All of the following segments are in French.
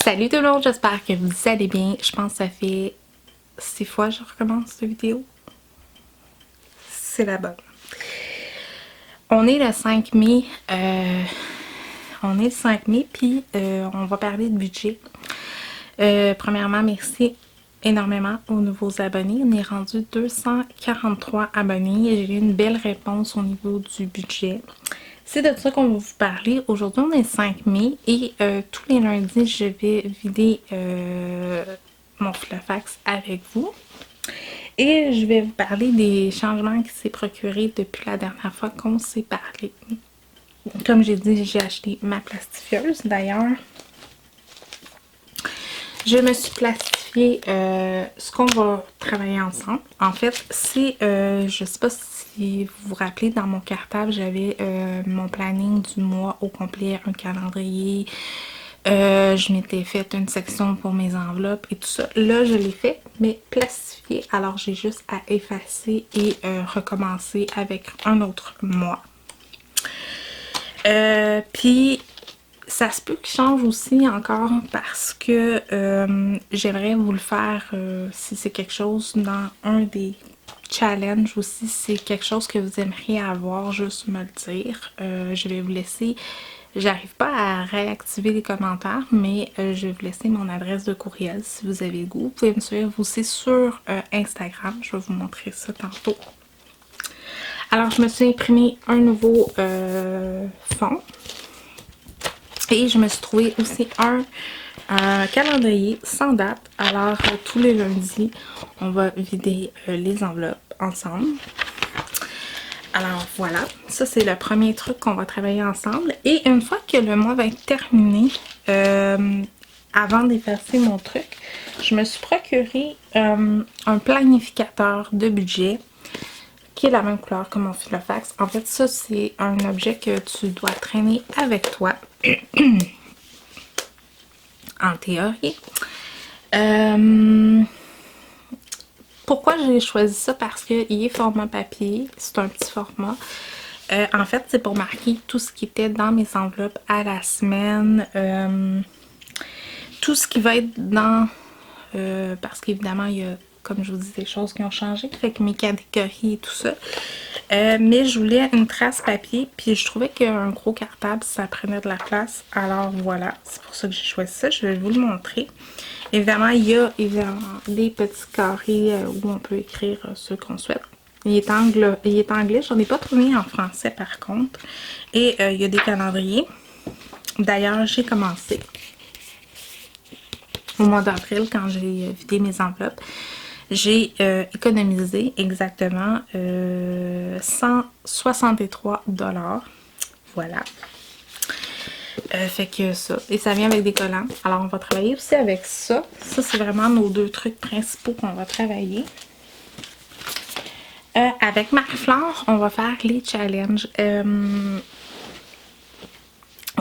Salut tout le monde, j'espère que vous allez bien. Je pense que ça fait 6 fois que je recommence cette vidéo. C'est la bonne. On est le 5 mai. Puis on va parler de budget. Premièrement, merci énormément aux nouveaux abonnés. On est rendu 243 abonnés et j'ai eu une belle réponse au niveau du budget. C'est de ça qu'on va vous parler. Aujourd'hui, on est le 5 mai et tous les lundis, je vais vider mon Flufax avec vous. Et je vais vous parler des changements qui s'est procuré depuis la dernière fois qu'on s'est parlé. Comme j'ai dit, j'ai acheté ma plastifieuse. D'ailleurs, je me suis plastifié ce qu'on va travailler ensemble. En fait, c'est, je sais pas si vous vous rappelez, dans mon cartable, j'avais mon planning du mois au complet, un calendrier. Je m'étais fait une section pour mes enveloppes et tout ça. Là, je l'ai fait, mais plastifié. Alors, j'ai juste à effacer et recommencer avec un autre mois. Puis, ça se peut qu'il change aussi encore parce que j'aimerais vous le faire si c'est quelque chose dans un des challenges aussi, si c'est quelque chose que vous aimeriez avoir, juste me le dire. Je vais vous laisser, j'arrive pas à réactiver les commentaires, mais je vais vous laisser mon adresse de courriel si vous avez le goût. Vous pouvez me suivre aussi sur Instagram, je vais vous montrer ça tantôt. Alors, je me suis imprimé un nouveau fond. Et je me suis trouvé aussi un calendrier sans date. Alors, tous les lundis, on va vider les enveloppes ensemble. Alors, voilà. Ça, c'est le premier truc qu'on va travailler ensemble. Et une fois que le mois va être terminé, avant d'effacer mon truc, je me suis procuré un planificateur de budget qui est la même couleur que mon Filofax. En fait, ça, c'est un objet que tu dois traîner avec toi. En théorie. Pourquoi j'ai choisi ça? Parce qu'il est format papier. C'est un petit format. En fait, c'est pour marquer tout ce qui était dans mes enveloppes à la semaine. Tout ce qui va être dans... parce qu'évidemment, il y a, comme je vous dis, des choses qui ont changé. Fait que mes catégories et tout ça. Mais je voulais une trace papier, puis je trouvais qu'un gros cartable, ça prenait de la place. Alors voilà, c'est pour ça que j'ai choisi ça. Je vais vous le montrer. Évidemment, il y a des petits carrés où on peut écrire ce qu'on souhaite. Il est anglais, j'en ai pas trouvé en français par contre. Et il y a des calendriers. D'ailleurs, j'ai commencé au mois d'avril quand j'ai vidé mes enveloppes. J'ai économisé exactement 163 $. Voilà. Fait que ça. Et ça vient avec des collants. Alors, on va travailler aussi avec ça. Ça, c'est vraiment nos deux trucs principaux qu'on va travailler. Avec Marie-Flore, on va faire les challenges.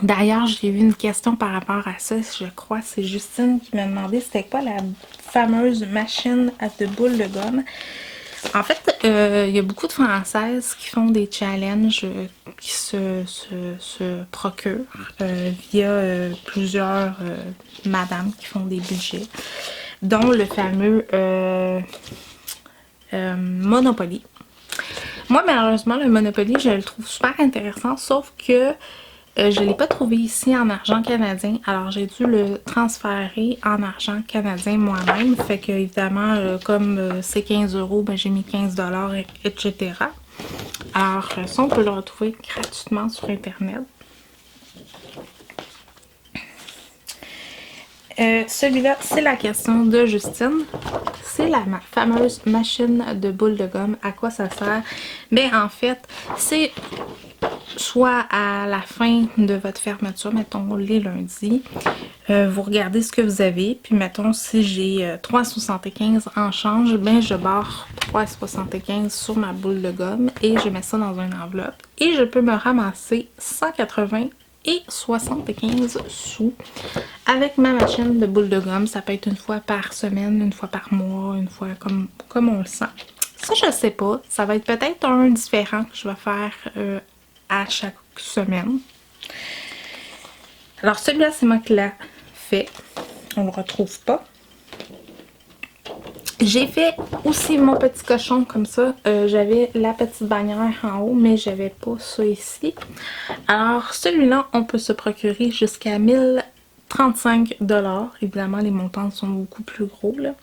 D'ailleurs, j'ai eu une question par rapport à ça. Je crois que c'est Justine qui m'a demandé c'était quoi la fameuse machine à de boules de gomme. En fait, il y a beaucoup de Françaises qui font des challenges qui se procurent via plusieurs madames qui font des budgets, dont le fameux Monopoly. Moi, malheureusement, le Monopoly, je le trouve super intéressant, sauf que je ne l'ai pas trouvé ici en argent canadien, alors j'ai dû le transférer en argent canadien moi-même. Fait que évidemment, comme c'est 15 €, ben, j'ai mis 15 $, etc. Alors ça, on peut le retrouver gratuitement sur Internet. Celui-là, c'est la question de Justine. C'est la fameuse machine de boules de gomme. À quoi ça sert? Ben en fait, c'est soit à la fin de votre fermeture, mettons les lundis, vous regardez ce que vous avez, puis mettons si j'ai 3,75 en change, ben je barre 3,75 sur ma boule de gomme et je mets ça dans une enveloppe et je peux me ramasser 180 et 75 sous avec ma machine de boule de gomme. Ça peut être une fois par semaine, une fois par mois, une fois comme on le sent. Ça, je sais pas. Ça va être peut-être un différent que je vais faire à chaque semaine. Alors celui-là, c'est moi qui l'ai fait. On le retrouve pas. J'ai fait aussi mon petit cochon comme ça. J'avais la petite bannière en haut, mais j'avais pas ça ici. Alors, celui-là, on peut se procurer jusqu'à 1035 $. Évidemment, les montants sont beaucoup plus gros, là.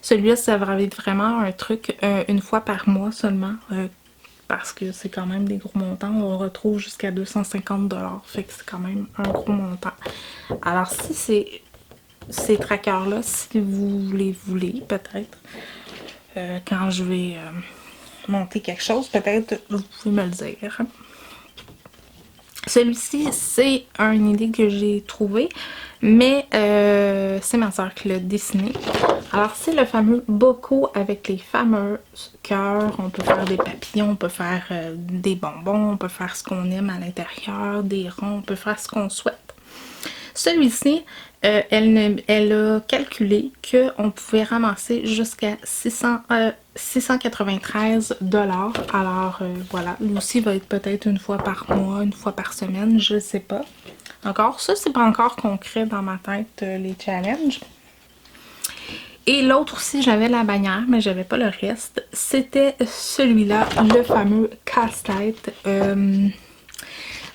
Celui-là, ça va être vraiment un truc une fois par mois seulement. Parce que c'est quand même des gros montants. On retrouve jusqu'à 250 $. Fait que c'est quand même un gros montant. Alors, si c'est ces trackers-là, si vous les voulez, peut-être, quand je vais monter quelque chose, peut-être vous pouvez me le dire. Celui-ci, c'est une idée que j'ai trouvée, mais c'est ma soeur qui l'a dessiné. Alors, c'est le fameux boco avec les fameux cœurs. On peut faire des papillons, on peut faire des bonbons, on peut faire ce qu'on aime à l'intérieur, des ronds, on peut faire ce qu'on souhaite. Celui-ci, elle a calculé qu'on pouvait ramasser jusqu'à 693 $. Alors voilà, lui aussi va être peut-être une fois par mois, une fois par semaine, je ne sais pas. Encore, ça c'est pas encore concret dans ma tête, les challenges. Et l'autre aussi, j'avais la bannière, mais j'avais pas le reste. C'était celui-là, le fameux casse-tête.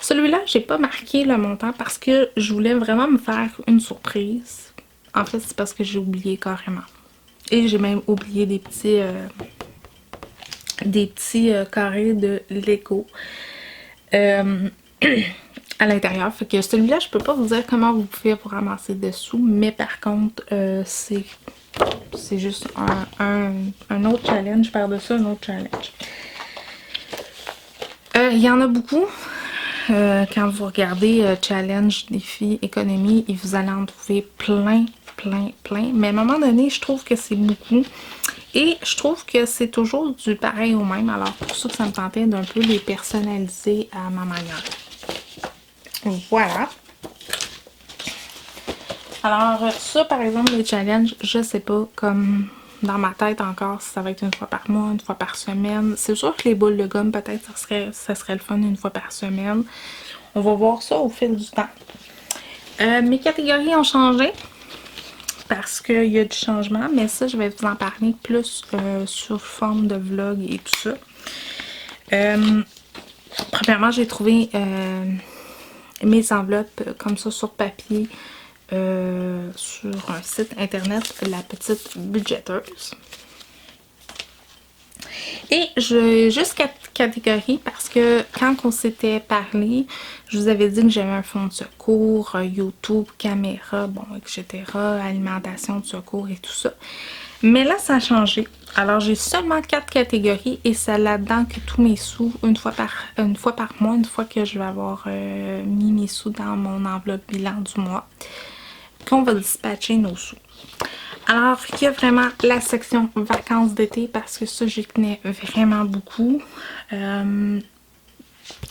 Celui-là, j'ai pas marqué le montant parce que je voulais vraiment me faire une surprise. En fait, c'est parce que j'ai oublié carrément. Et j'ai même oublié des petits carrés de Lego à l'intérieur. Fait que celui-là, je peux pas vous dire comment vous pouvez vous ramasser dessous, mais par contre, c'est juste un autre challenge par-dessus un autre challenge. Il y en a beaucoup. Quand vous regardez challenge, défi, économie, et vous allez en trouver plein. Mais à un moment donné, je trouve que c'est beaucoup. Et je trouve que c'est toujours du pareil au même. Alors pour ça que ça me tentait d'un peu les personnaliser à ma manière. Voilà. Alors ça, par exemple, les challenges, je sais pas, comme dans ma tête encore, si ça va être une fois par mois, une fois par semaine. C'est sûr que les boules de gomme, peut-être, ça serait le fun une fois par semaine. On va voir ça au fil du temps. Mes catégories ont changé parce qu'il y a du changement, mais ça, je vais vous en parler plus sur forme de vlog et tout ça. Premièrement, j'ai trouvé mes enveloppes comme ça sur papier sur un site internet, La Petite Budgéteuse. Et juste 4 catégories parce que quand on s'était parlé, je vous avais dit que j'avais un fonds de secours, YouTube, caméra, bon, etc., alimentation de secours et tout ça. Mais là, ça a changé. Alors, j'ai seulement 4 catégories et c'est là-dedans que tous mes sous, une fois par mois, une fois que je vais avoir mis mes sous dans mon enveloppe bilan du mois, qu'on va dispatcher nos sous. Alors, il y a vraiment la section vacances d'été parce que ça, j'y tenais vraiment beaucoup.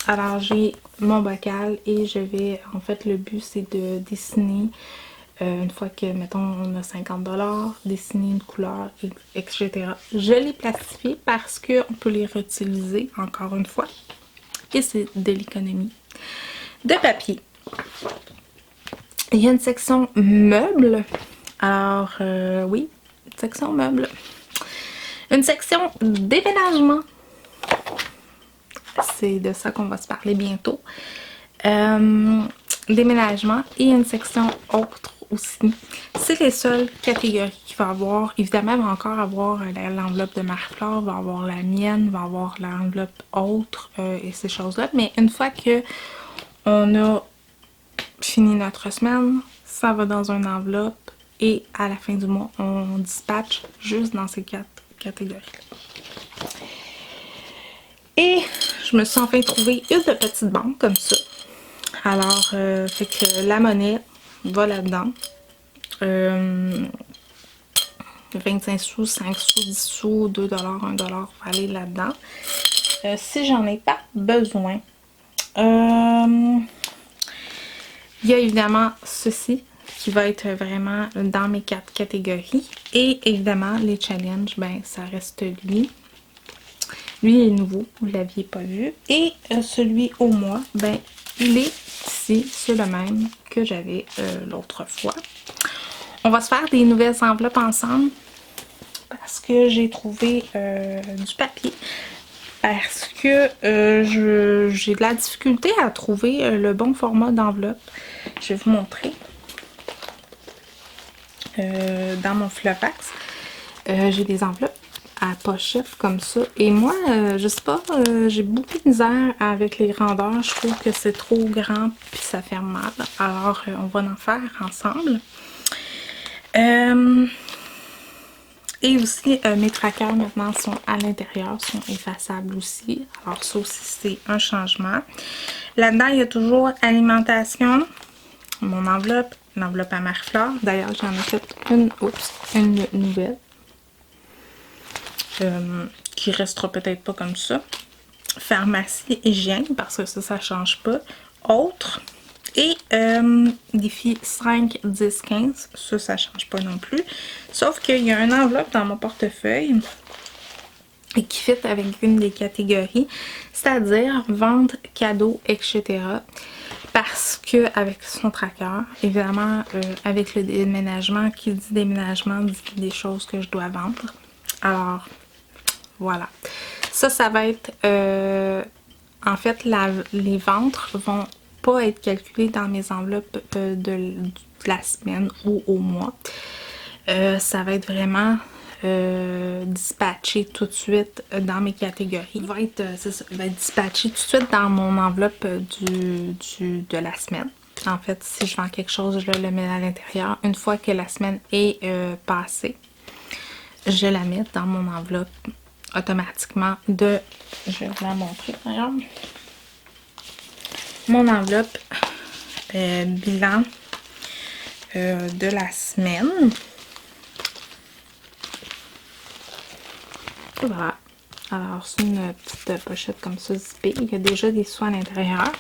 Alors, j'ai mon bocal et je vais, en fait, le but, c'est de dessiner, une fois que, mettons, on a 50 $, dessiner une couleur, etc. Je l'ai plastifié parce qu'on peut les réutiliser, encore une fois. Et c'est de l'économie de papier. Il y a une section meubles. Alors, oui, une section meubles. Une section déménagement. C'est de ça qu'on va se parler bientôt. Déménagement et une section autre aussi. C'est les seules catégories qu'il va avoir. Évidemment, il va encore avoir l'enveloppe de Marie-Flore, il va avoir la mienne, il va avoir l'enveloppe autre et ces choses-là. Mais une fois que on a fini notre semaine, ça va dans une enveloppe. Et à la fin du mois, on dispatche juste dans ces 4 catégories. Et je me suis enfin trouvé une petite banque comme ça. Alors, fait que la monnaie va là-dedans. 25 sous, 5 sous, 10 sous, 2 $, 1 $, va aller là-dedans. Si j'en ai pas besoin, il y a évidemment ceci qui va être vraiment dans mes 4 catégories. Et évidemment, les challenges, ben ça reste lui. Lui est nouveau, vous ne l'aviez pas vu. Et celui au mois, ben il est ici, c'est le même que j'avais l'autre fois. On va se faire des nouvelles enveloppes ensemble parce que j'ai trouvé du papier. Parce que j'ai de la difficulté à trouver le bon format d'enveloppe. Je vais vous montrer. Dans mon Flofax, j'ai des enveloppes à pochette comme ça. Et moi, je sais pas, j'ai beaucoup de misère avec les grandeurs. Je trouve que c'est trop grand puis ça fait mal. Alors, on va en faire ensemble. Et aussi, mes trackers maintenant sont à l'intérieur, sont effaçables aussi. Alors ça aussi, c'est un changement. Là-dedans, il y a toujours alimentation, mon enveloppe, l'enveloppe à Marie-Fleur. D'ailleurs, j'en ai fait une nouvelle. Qui restera peut-être pas comme ça. Pharmacie, hygiène, parce que ça change pas. Autre. Et défi 5, 10, 15. Ça change pas non plus. Sauf qu'il y a une enveloppe dans mon portefeuille et qui fit avec une des catégories, c'est-à-dire vente, cadeaux, etc. Parce que avec son tracker, évidemment, avec le déménagement, qui dit déménagement dit des choses que je dois vendre. Alors, voilà. Ça va être... en fait, les ventes vont pas être calculées dans mes enveloppes de la semaine ou au mois. Ça va être vraiment dispatché tout de suite dans mes catégories. Il va être dispatché tout de suite dans mon enveloppe de la semaine. En fait, si je vends quelque chose, je le mets à l'intérieur. Une fois que la semaine est passée, je la mets dans mon enveloppe automatiquement de... Je vais vous la montrer, regarde. Mon enveloppe bilan de la semaine. Voilà. Alors, c'est une petite pochette comme ça zippée. Il y a déjà des sous à l'intérieur.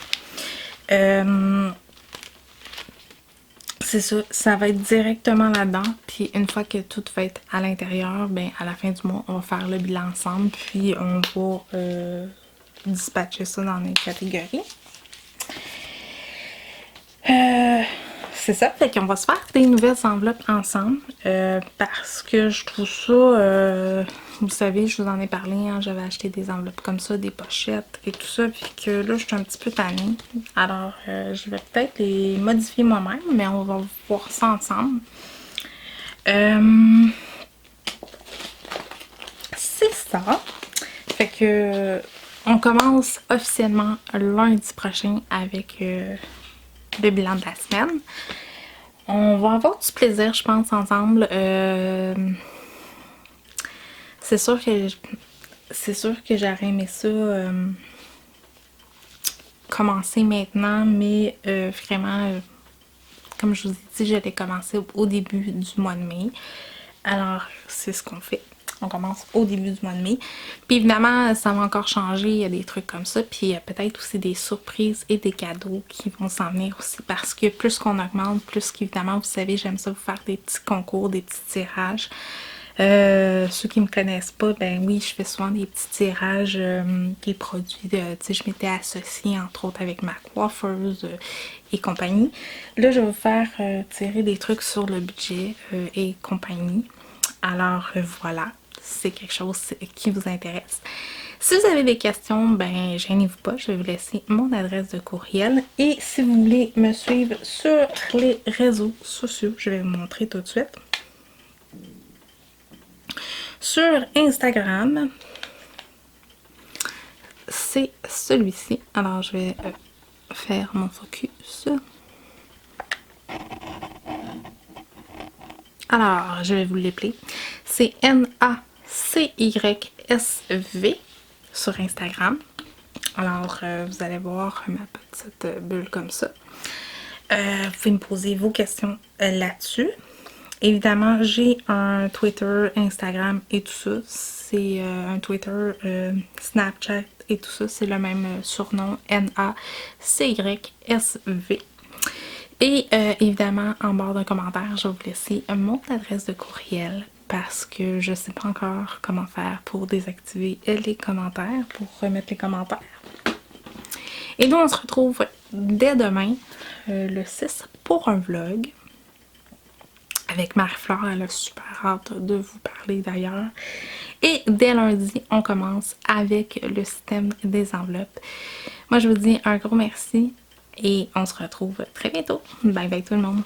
C'est ça, ça va être directement là-dedans. Puis une fois que tout va être à l'intérieur, ben à la fin du mois, on va faire le bilan ensemble. Puis on va dispatcher ça dans les catégories. C'est ça, fait qu'on va se faire des nouvelles enveloppes ensemble parce que je trouve ça, vous savez, je vous en ai parlé, hein, j'avais acheté des enveloppes comme ça, des pochettes et tout ça, puis que là, je suis un petit peu tannée. Alors, je vais peut-être les modifier moi-même, mais on va voir ça ensemble. C'est ça. Fait que on commence officiellement lundi prochain avec... le bilan de la semaine. On va avoir du plaisir, je pense, ensemble. C'est sûr que j'aurais aimé ça commencer maintenant, mais vraiment, comme je vous ai dit, j'allais commencer au début du mois de mai. Alors, c'est ce qu'on fait. On commence au début du mois de mai. Puis évidemment, ça va encore changer. Il y a des trucs comme ça. Puis il y a peut-être aussi des surprises et des cadeaux qui vont s'en venir aussi. Parce que plus qu'on augmente, plus qu'évidemment, vous savez, j'aime ça vous faire des petits concours, des petits tirages. Ceux qui me connaissent pas, ben oui, je fais souvent des petits tirages des produits. Tu sais, je m'étais associée entre autres avec ma coiffeuse et compagnie. Là, je vais vous faire tirer des trucs sur le budget et compagnie. Alors voilà, c'est quelque chose qui vous intéresse. Si vous avez des questions, ben gênez-vous pas, je vais vous laisser mon adresse de courriel. Et si vous voulez me suivre sur les réseaux sociaux, je vais vous montrer tout de suite. Sur Instagram, c'est celui-ci. Alors je vais faire mon focus. Alors, je vais vous l'appeler. C'est NACYSV sur Instagram. Alors, vous allez voir ma petite bulle comme ça. Vous pouvez me poser vos questions là-dessus. Évidemment, j'ai un Twitter, Instagram et tout ça. C'est un Twitter, Snapchat et tout ça. C'est le même surnom, NACYSV. Et évidemment, en barre de commentaires, je vais vous laisser mon adresse de courriel parce que je ne sais pas encore comment faire pour désactiver les commentaires, pour remettre les commentaires. Et nous, on se retrouve dès demain, le 6, pour un vlog. avec Marie-Flore. Elle a super hâte de vous parler d'ailleurs. Et dès lundi, on commence avec le système des enveloppes. Moi, je vous dis un gros merci et on se retrouve très bientôt. Bye bye tout le monde!